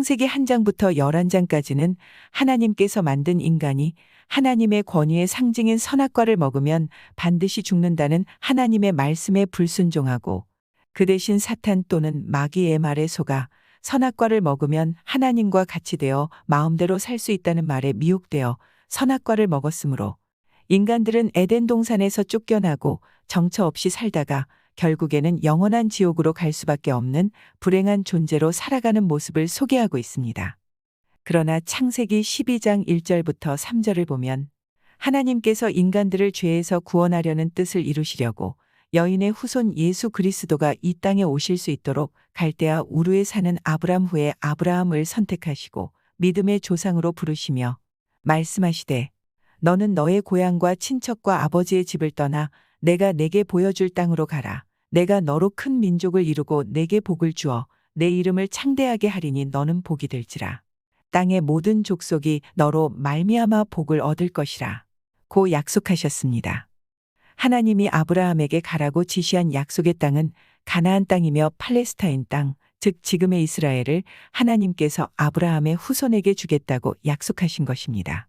창세기 1장부터 11장까지는 하나님께서 만든 인간이 하나님의 권위의 상징인 선악과를 먹으면 반드시 죽는다는 하나님의 말씀에 불순종하고 그 대신 사탄 또는 마귀의 말에 속아 선악과를 먹으면 하나님과 같이 되어 마음대로 살 수 있다는 말에 미혹되어 선악과를 먹었으므로 인간들은 에덴 동산에서 쫓겨나고 정처 없이 살다가 결국에는 영원한 지옥으로 갈 수밖에 없는 불행한 존재로 살아가는 모습을 소개하고 있습니다. 그러나 창세기 12장 1절부터 3절을 보면 하나님께서 인간들을 죄에서 구원하려는 뜻을 이루시려고 여인의 후손 예수 그리스도가 이 땅에 오실 수 있도록 갈대아 우르에 사는 아브람 후에 아브라함을 선택하시고 믿음의 조상으로 부르시며 말씀하시되 너는 너의 고향과 친척과 아버지의 집을 떠나 내가 내게 보여줄 땅으로 가라. 내가 너로 큰 민족을 이루고 내게 복을 주어 내 이름을 창대하게 하리니 너는 복이 될지라. 땅의 모든 족속이 너로 말미암아 복을 얻을 것이라. 고 약속하셨습니다. 하나님이 아브라함에게 가라고 지시한 약속의 땅은 가나안 땅이며 팔레스타인 땅, 즉 지금의 이스라엘을 하나님께서 아브라함의 후손에게 주겠다고 약속하신 것입니다.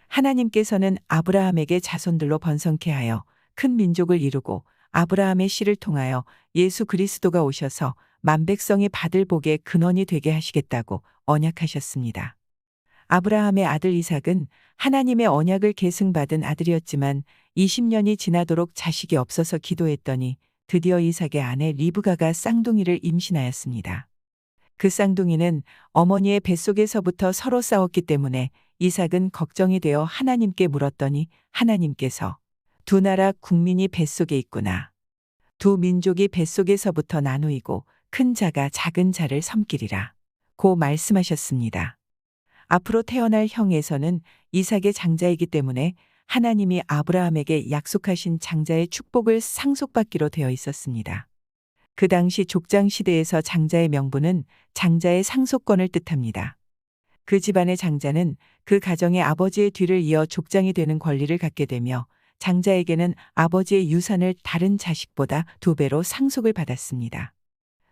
하나님께서는 아브라함에게 자손들로 번성케 하여 큰 민족을 이루고 아브라함의 씨를 통하여 예수 그리스도가 오셔서 만백성이 받을 복의 근원이 되게 하시겠다고 언약하셨습니다. 아브라함의 아들 이삭은 하나님의 언약을 계승받은 아들이었지만 20년이 지나도록 자식이 없어서 기도했더니 드디어 이삭의 아내 리브가가 쌍둥이를 임신하였습니다. 그 쌍둥이는 어머니의 뱃속에서부터 서로 싸웠기 때문에 이삭은 걱정이 되어 하나님께 물었더니 하나님께서 두 나라 국민이 뱃속에 있구나. 두 민족이 뱃속에서부터 나누이고 큰 자가 작은 자를 섬기리라. 고 말씀하셨습니다. 앞으로 태어날 형에서는 이삭의 장자이기 때문에 하나님이 아브라함에게 약속하신 장자의 축복을 상속받기로 되어 있었습니다. 그 당시 족장 시대에서 장자의 명분은 장자의 상속권을 뜻합니다. 그 집안의 장자는 그 가정의 아버지의 뒤를 이어 족장이 되는 권리를 갖게 되며 장자에게는 아버지의 유산을 다른 자식보다 2배로 상속을 받았습니다.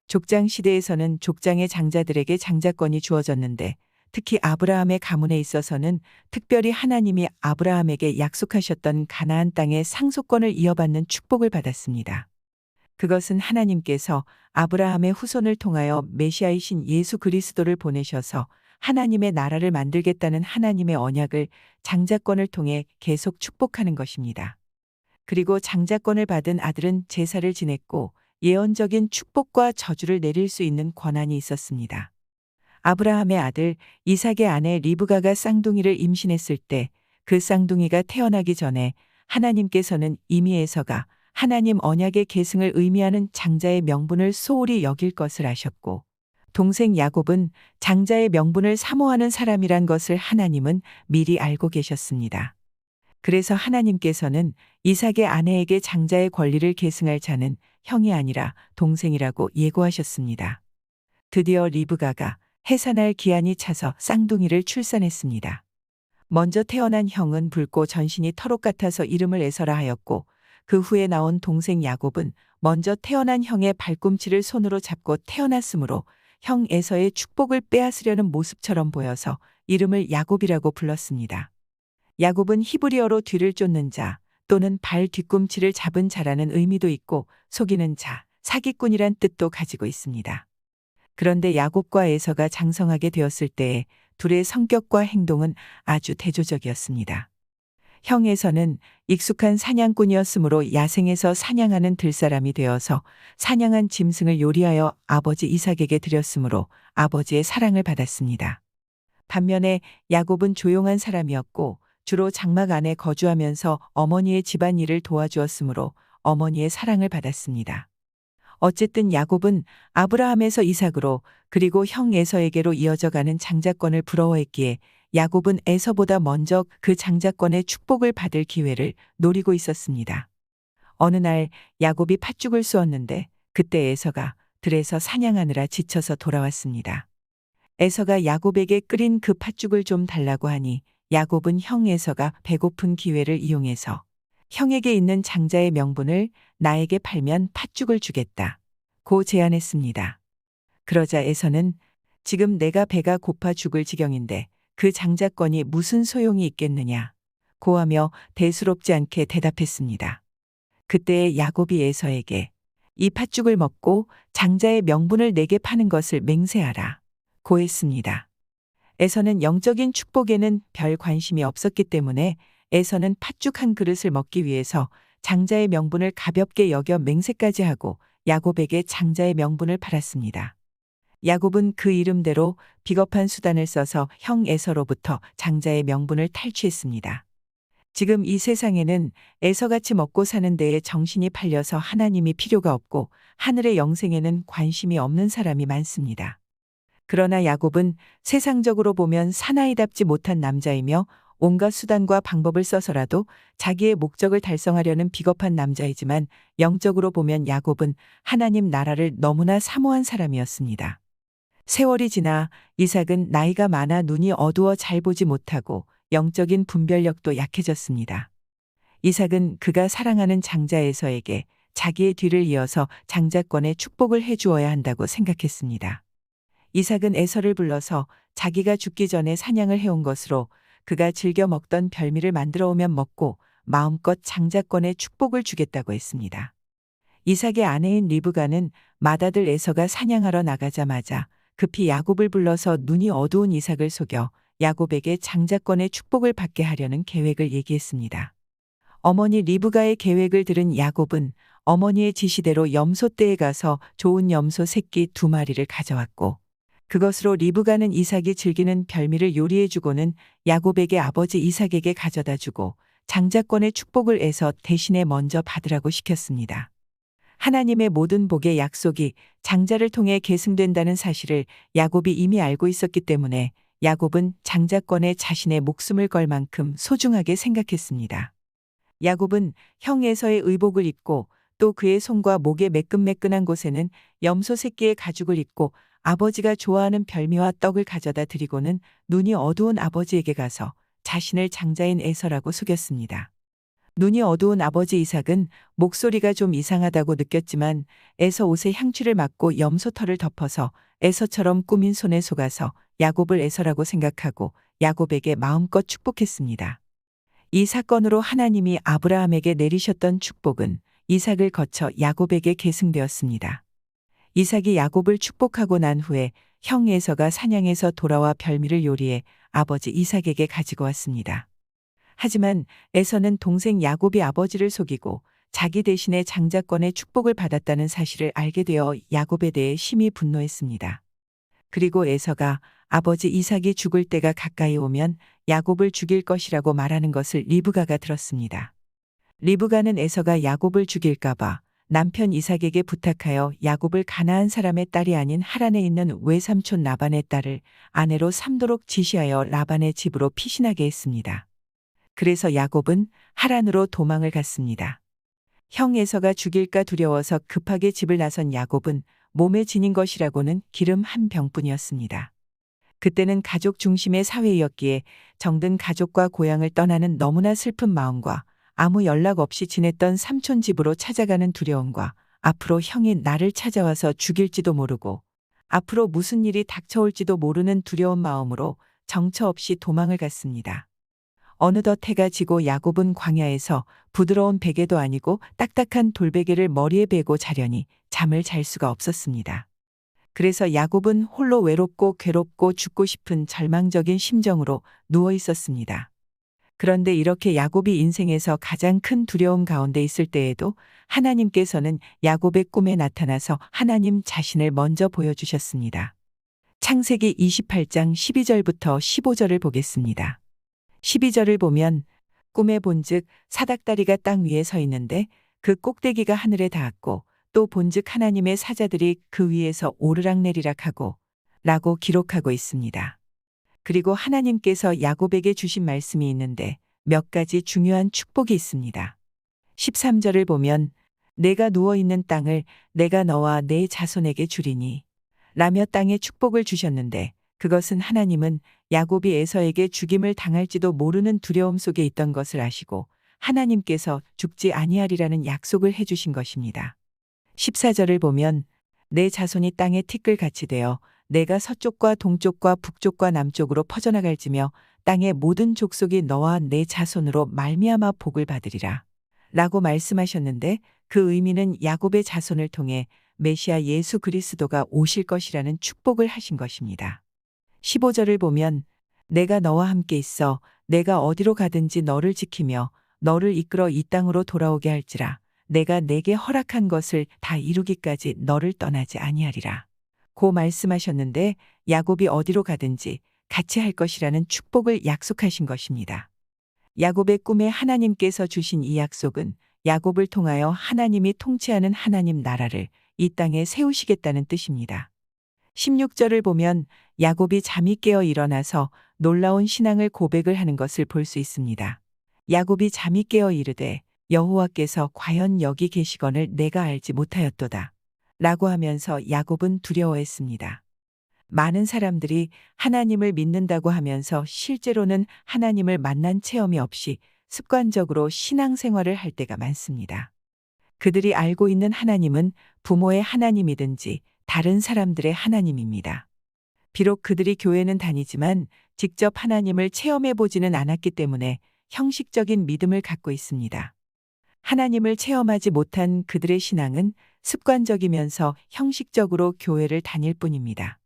족장 시대에서는 족장의 장자들에게 장자권이 주어졌는데 특히 아브라함의 가문에 있어서는 특별히 하나님이 아브라함에게 약속하셨던 가나안 땅의 상속권을 이어받는 축복을 받았습니다. 그것은 하나님께서 아브라함의 후손을 통하여 메시아이신 예수 그리스도를 보내셔서 하나님의 나라를 만들겠다는 하나님의 언약을 장자권을 통해 계속 축복하는 것입니다. 그리고 장자권을 받은 아들은 제사를 지냈고 예언적인 축복과 저주를 내릴 수 있는 권한이 있었습니다. 아브라함의 아들 이삭의 아내 리브가가 쌍둥이를 임신했을 때 그 쌍둥이가 태어나기 전에 하나님께서는 이미 에서가 하나님 언약의 계승을 의미하는 장자의 명분을 소홀히 여길 것을 아셨고 동생 야곱은 장자의 명분을 사모하는 사람이란 것을 하나님은 미리 알고 계셨습니다. 그래서 하나님께서는 이삭의 아내에게 장자의 권리를 계승할 자는 형이 아니라 동생이라고 예고하셨습니다. 드디어 리브가가 해산할 기한이 차서 쌍둥이를 출산했습니다. 먼저 태어난 형은 붉고 전신이 털옷 같아서 이름을 에서라 하였고 그 후에 나온 동생 야곱은 먼저 태어난 형의 발꿈치를 손으로 잡고 태어났으므로 형 에서의 축복을 빼앗으려는 모습처럼 보여서 이름을 야곱이라고 불렀습니다. 야곱은 히브리어로 뒤를 쫓는 자 또는 발 뒤꿈치를 잡은 자라는 의미도 있고 속이는 자, 사기꾼이란 뜻도 가지고 있습니다. 그런데 야곱과 에서가 장성하게 되었을 때에 둘의 성격과 행동은 아주 대조적이었습니다. 형 에서는 익숙한 사냥꾼이었으므로 야생에서 사냥하는 들사람이 되어서 사냥한 짐승을 요리하여 아버지 이삭에게 드렸으므로 아버지의 사랑을 받았습니다. 반면에 야곱은 조용한 사람이었고 주로 장막 안에 거주하면서 어머니의 집안일을 도와주었으므로 어머니의 사랑을 받았습니다. 어쨌든 야곱은 아브라함에서 이삭으로 그리고 형 에서에게로 이어져가는 장자권을 부러워했기에 야곱은 에서보다 먼저 그 장자권의 축복을 받을 기회를 노리고 있었습니다. 어느 날 야곱이 팥죽을 쏘았는데 그때 에서가 들에서 사냥하느라 지쳐서 돌아왔습니다. 에서가 야곱에게 끓인 그 팥죽을 좀 달라고 하니 야곱은 형 에서가 배고픈 기회를 이용해서 형에게 있는 장자의 명분을 나에게 팔면 팥죽을 주겠다. 고 제안했습니다. 그러자 에서는 지금 내가 배가 고파 죽을 지경인데 그 장자권이 무슨 소용이 있겠느냐. 고하며 대수롭지 않게 대답했습니다. 그때 야곱이 에서에게 이 팥죽을 먹고 장자의 명분을 내게 파는 것을 맹세하라. 고했습니다. 에서는 영적인 축복에는 별 관심이 없었기 때문에 에서는 팥죽 한 그릇을 먹기 위해서 장자의 명분을 가볍게 여겨 맹세까지 하고 야곱에게 장자의 명분을 팔았습니다. 야곱은 그 이름대로 비겁한 수단을 써서 형 에서로부터 장자의 명분을 탈취했습니다. 지금 이 세상에는 에서같이 먹고 사는 데에 정신이 팔려서 하나님이 필요가 없고 하늘의 영생에는 관심이 없는 사람이 많습니다. 그러나 야곱은 세상적으로 보면 사나이답지 못한 남자이며 온갖 수단과 방법을 써서라도 자기의 목적을 달성하려는 비겁한 남자이지만 영적으로 보면 야곱은 하나님 나라를 너무나 사모한 사람이었습니다. 세월이 지나 이삭은 나이가 많아 눈이 어두워 잘 보지 못하고 영적인 분별력도 약해졌습니다. 이삭은 그가 사랑하는 장자 에서에게 자기의 뒤를 이어서 장자권의 축복을 해주어야 한다고 생각했습니다. 이삭은 에서를 불러서 자기가 죽기 전에 사냥을 해온 것으로 그가 즐겨 먹던 별미를 만들어 오면 먹고 마음껏 장자권의 축복을 주겠다고 했습니다. 이삭의 아내인 리브가는 맏아들 에서가 사냥하러 나가자마자 급히 야곱을 불러서 눈이 어두운 이삭을 속여 야곱에게 장자권의 축복을 받게 하려는 계획을 얘기했습니다. 어머니 리브가의 계획을 들은 야곱은 어머니의 지시대로 염소떼에 가서 좋은 염소 새끼 2마리를 가져왔고 그것으로 리브가는 이삭이 즐기는 별미를 요리해주고는 야곱에게 아버지 이삭에게 가져다 주고 장자권의 축복을 에서 대신에 먼저 받으라고 시켰습니다. 하나님의 모든 복의 약속이 장자를 통해 계승된다는 사실을 야곱이 이미 알고 있었기 때문에 야곱은 장자권에 자신의 목숨을 걸 만큼 소중하게 생각했습니다. 야곱은 형 에서의 의복을 입고 또 그의 손과 목에 매끈매끈한 곳에는 염소 새끼의 가죽을 입고 아버지가 좋아하는 별미와 떡을 가져다 드리고는 눈이 어두운 아버지에게 가서 자신을 장자인 에서라고 속였습니다. 눈이 어두운 아버지 이삭은 목소리가 좀 이상하다고 느꼈지만 에서 옷에 향취를 맡고 염소 털을 덮어서 에서처럼 꾸민 손에 속아서 야곱을 에서라고 생각하고 야곱에게 마음껏 축복했습니다. 이 사건으로 하나님이 아브라함에게 내리셨던 축복은 이삭을 거쳐 야곱에게 계승되었습니다. 이삭이 야곱을 축복하고 난 후에 형 에서가 사냥해서 돌아와 별미를 요리해 아버지 이삭에게 가지고 왔습니다. 하지만 에서는 동생 야곱이 아버지를 속이고 자기 대신에 장자권의 축복을 받았다는 사실을 알게 되어 야곱에 대해 심히 분노했습니다. 그리고 에서가 아버지 이삭이 죽을 때가 가까이 오면 야곱을 죽일 것이라고 말하는 것을 리브가가 들었습니다. 리브가는 에서가 야곱을 죽일까봐 남편 이삭에게 부탁하여 야곱을 가나안 사람의 딸이 아닌 하란에 있는 외삼촌 라반의 딸을 아내로 삼도록 지시하여 라반의 집으로 피신하게 했습니다. 그래서 야곱은 하란으로 도망을 갔습니다. 형 에서가 죽일까 두려워서 급하게 집을 나선 야곱은 몸에 지닌 것이라고는 기름 한 병뿐이었습니다. 그때는 가족 중심의 사회이었기에 정든 가족과 고향을 떠나는 너무나 슬픈 마음과 아무 연락 없이 지냈던 삼촌 집으로 찾아가는 두려움과 앞으로 형이 나를 찾아와서 죽일지도 모르고 앞으로 무슨 일이 닥쳐올지도 모르는 두려운 마음으로 정처 없이 도망을 갔습니다. 어느덧 해가 지고 야곱은 광야에서 부드러운 베개도 아니고 딱딱한 돌베개를 머리에 베고 자려니 잠을 잘 수가 없었습니다. 그래서 야곱은 홀로 외롭고 괴롭고 죽고 싶은 절망적인 심정으로 누워 있었습니다. 그런데 이렇게 야곱이 인생에서 가장 큰 두려움 가운데 있을 때에도 하나님께서는 야곱의 꿈에 나타나서 하나님 자신을 먼저 보여주셨습니다. 창세기 28장 12절부터 15절을 보겠습니다. 12절을 보면 꿈에 본즉 사닥다리가 땅 위에 서 있는데 그 꼭대기가 하늘에 닿았고 또 본즉 하나님의 사자들이 그 위에서 오르락내리락 하고 라고 기록하고 있습니다. 그리고 하나님께서 야곱에게 주신 말씀이 있는데 몇 가지 중요한 축복이 있습니다. 13절을 보면 내가 누워있는 땅을 내가 너와 내 자손에게 주리니 라며 땅에 축복을 주셨는데 그것은 하나님은 야곱이 에서에게 죽임을 당할지도 모르는 두려움 속에 있던 것을 아시고 하나님께서 죽지 아니하리라는 약속을 해주신 것입니다. 14절을 보면 내 자손이 땅에 티끌같이 되어 내가 서쪽과 동쪽과 북쪽과 남쪽으로 퍼져나갈지며 땅의 모든 족속이 너와 내 자손으로 말미암아 복을 받으리라. 라고 말씀하셨는데 그 의미는 야곱의 자손을 통해 메시아 예수 그리스도가 오실 것이라는 축복을 하신 것입니다. 15절을 보면 내가 너와 함께 있어 내가 어디로 가든지 너를 지키며 너를 이끌어 이 땅으로 돌아오게 할지라. 내가 내게 허락한 것을 다 이루기까지 너를 떠나지 아니하리라. 고 말씀하셨는데 야곱이 어디로 가든지 같이 할 것이라는 축복을 약속하신 것입니다. 야곱의 꿈에 하나님께서 주신 이 약속은 야곱을 통하여 하나님이 통치하는 하나님 나라를 이 땅에 세우시겠다는 뜻입니다. 16절을 보면 야곱이 잠이 깨어 일어나서 놀라운 신앙을 고백을 하는 것을 볼 수 있습니다. 야곱이 잠이 깨어 이르되 여호와께서 과연 여기 계시거늘 내가 알지 못하였도다. 라고 하면서 야곱은 두려워했습니다. 많은 사람들이 하나님을 믿는다고 하면서 실제로는 하나님을 만난 체험이 없이 습관적으로 신앙생활을 할 때가 많습니다. 그들이 알고 있는 하나님은 부모의 하나님이든지 다른 사람들의 하나님입니다. 비록 그들이 교회는 다니지만 직접 하나님을 체험해 보지는 않았기 때문에 형식적인 믿음을 갖고 있습니다. 하나님을 체험하지 못한 그들의 신앙은 습관적이면서 형식적으로 교회를 다닐 뿐입니다.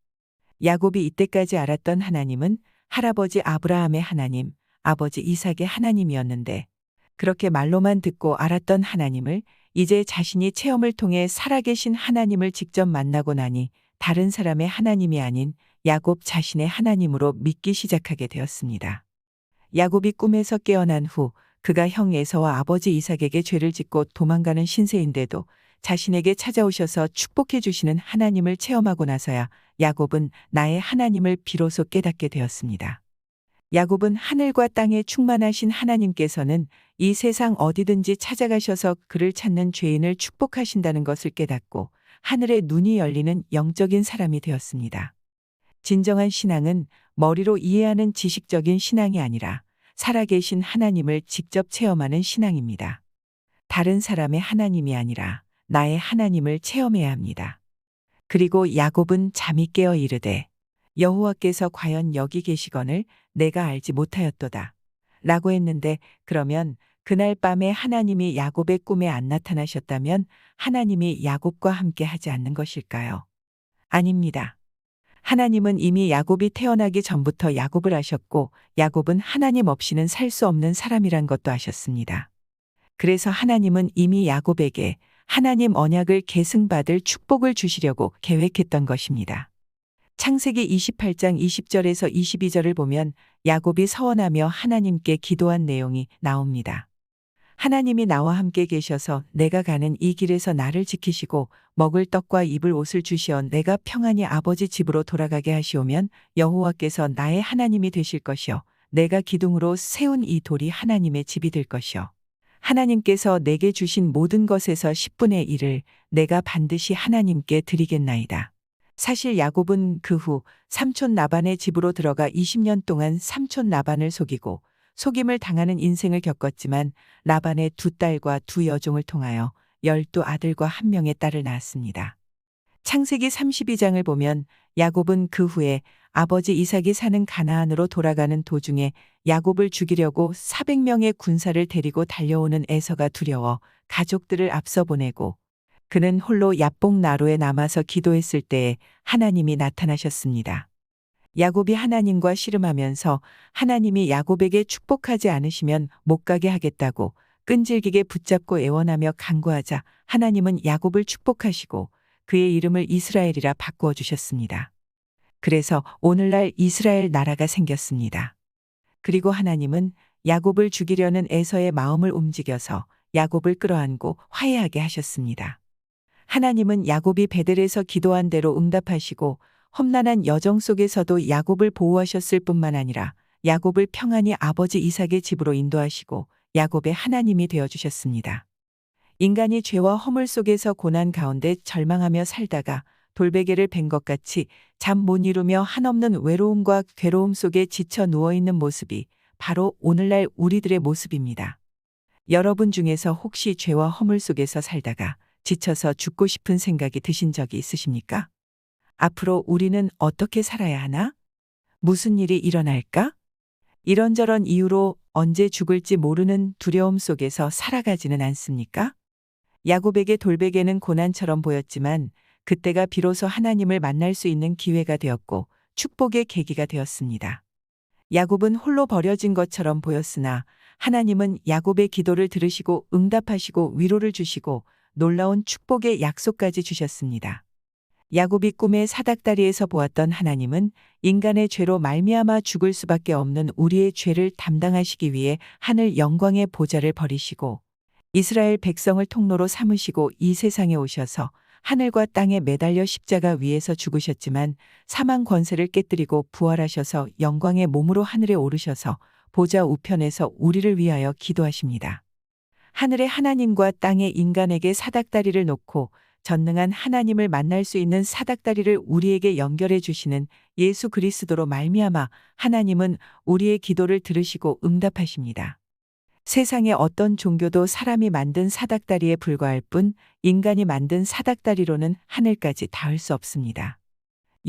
야곱이 이때까지 알았던 하나님은 할아버지 아브라함의 하나님, 아버지 이삭의 하나님이었는데 그렇게 말로만 듣고 알았던 하나님을 이제 자신이 체험을 통해 살아계신 하나님을 직접 만나고 나니 다른 사람의 하나님이 아닌 야곱 자신의 하나님으로 믿기 시작하게 되었습니다. 야곱이 꿈에서 깨어난 후 그가 형 에서와 아버지 이삭에게 죄를 짓고 도망가는 신세인데도 자신에게 찾아오셔서 축복해 주시는 하나님을 체험하고 나서야 야곱은 나의 하나님을 비로소 깨닫게 되었습니다. 야곱은 하늘과 땅에 충만하신 하나님께서는 이 세상 어디든지 찾아가셔서 그를 찾는 죄인을 축복하신다는 것을 깨닫고 하늘의 눈이 열리는 영적인 사람이 되었습니다. 진정한 신앙은 머리로 이해하는 지식적인 신앙이 아니라 살아계신 하나님을 직접 체험하는 신앙입니다. 다른 사람의 하나님이 아니라 나의 하나님을 체험해야 합니다. 그리고 야곱은 잠이 깨어 이르되 여호와께서 과연 여기 계시거늘 내가 알지 못하였도다. 라고 했는데 그러면 그날 밤에 하나님이 야곱의 꿈에 안 나타나셨다면 하나님이 야곱과 함께 하지 않는 것일까요? 아닙니다. 하나님은 이미 야곱이 태어나기 전부터 야곱을 아셨고 야곱은 하나님 없이는 살 수 없는 사람이란 것도 아셨습니다. 그래서 하나님은 이미 야곱에게 하나님 언약을 계승받을 축복을 주시려고 계획했던 것입니다. 창세기 28장 20절에서 22절을 보면 야곱이 서원하며 하나님께 기도한 내용이 나옵니다. 하나님이 나와 함께 계셔서 내가 가는 이 길에서 나를 지키시고 먹을 떡과 입을 옷을 주시어 내가 평안히 아버지 집으로 돌아가게 하시오면 여호와께서 나의 하나님이 되실 것이요 내가 기둥으로 세운 이 돌이 하나님의 집이 될 것이요 하나님께서 내게 주신 모든 것에서 10분의 1을 내가 반드시 하나님께 드리겠나이다. 사실 야곱은 그 후 삼촌 라반의 집으로 들어가 20년 동안 삼촌 라반을 속이고 속임을 당하는 인생을 겪었지만 라반의 2딸과 2 여종을 통하여 12아들과 1명의 딸을 낳았습니다. 창세기 32장을 보면 야곱은 그 후에 아버지 이삭이 사는 가나안으로 돌아가는 도중에 야곱을 죽이려고 400명의 군사를 데리고 달려오는 에서가 두려워 가족들을 앞서 보내고 그는 홀로 야복 나루에 남아서 기도했을 때에 하나님이 나타나셨습니다. 야곱이 하나님과 씨름하면서 하나님이 야곱에게 축복하지 않으시면 못 가게 하겠다고 끈질기게 붙잡고 애원하며 간구하자 하나님은 야곱을 축복하시고 그의 이름을 이스라엘이라 바꾸어 주셨습니다. 그래서 오늘날 이스라엘 나라가 생겼습니다. 그리고 하나님은 야곱을 죽이려는 에서의 마음을 움직여서 야곱을 끌어안고 화해하게 하셨습니다. 하나님은 야곱이 베델에서 기도한 대로 응답하시고 험난한 여정 속에서도 야곱을 보호하셨을 뿐만 아니라 야곱을 평안히 아버지 이삭의 집으로 인도하시고 야곱의 하나님이 되어주셨습니다. 인간이 죄와 허물 속에서 고난 가운데 절망하며 살다가 돌베개를 벤 것 같이 잠 못 이루며 한없는 외로움과 괴로움 속에 지쳐 누워있는 모습이 바로 오늘날 우리들의 모습입니다. 여러분 중에서 혹시 죄와 허물 속에서 살다가 지쳐서 죽고 싶은 생각이 드신 적이 있으십니까? 앞으로 우리는 어떻게 살아야 하나? 무슨 일이 일어날까? 이런저런 이유로 언제 죽을지 모르는 두려움 속에서 살아가지는 않습니까? 야곱에게 돌베개는 고난처럼 보였지만 그때가 비로소 하나님을 만날 수 있는 기회가 되었고 축복의 계기가 되었습니다. 야곱은 홀로 버려진 것처럼 보였으나 하나님은 야곱의 기도를 들으시고 응답하시고 위로를 주시고 놀라운 축복의 약속까지 주셨습니다. 야곱이 꿈의 사닥다리에서 보았던 하나님은 인간의 죄로 말미암아 죽을 수밖에 없는 우리의 죄를 담당하시기 위해 하늘 영광의 보좌를 버리시고 이스라엘 백성을 통로로 삼으시고 이 세상에 오셔서 하늘과 땅에 매달려 십자가 위에서 죽으셨지만 사망 권세를 깨뜨리고 부활하셔서 영광의 몸으로 하늘에 오르셔서 보좌 우편에서 우리를 위하여 기도하십니다. 하늘의 하나님과 땅의 인간에게 사닥다리를 놓고 전능한 하나님을 만날 수 있는 사닥다리를 우리에게 연결해 주시는 예수 그리스도로 말미암아 하나님은 우리의 기도를 들으시고 응답하십니다. 세상의 어떤 종교도 사람이 만든 사닥다리에 불과할 뿐 인간이 만든 사닥다리로는 하늘까지 닿을 수 없습니다.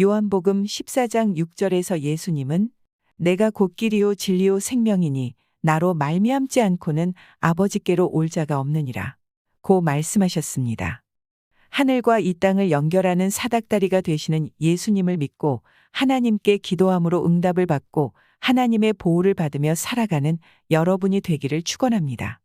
요한복음 14장 6절에서 예수님은 내가 곧 길이요 진리요 생명이니 나로 말미암지 않고는 아버지께로 올 자가 없느니라 고 말씀하셨습니다. 하늘과 이 땅을 연결하는 사닥다리가 되시는 예수님을 믿고 하나님께 기도함으로 응답을 받고 하나님의 보호를 받으며 살아가는 여러분이 되기를 축원합니다.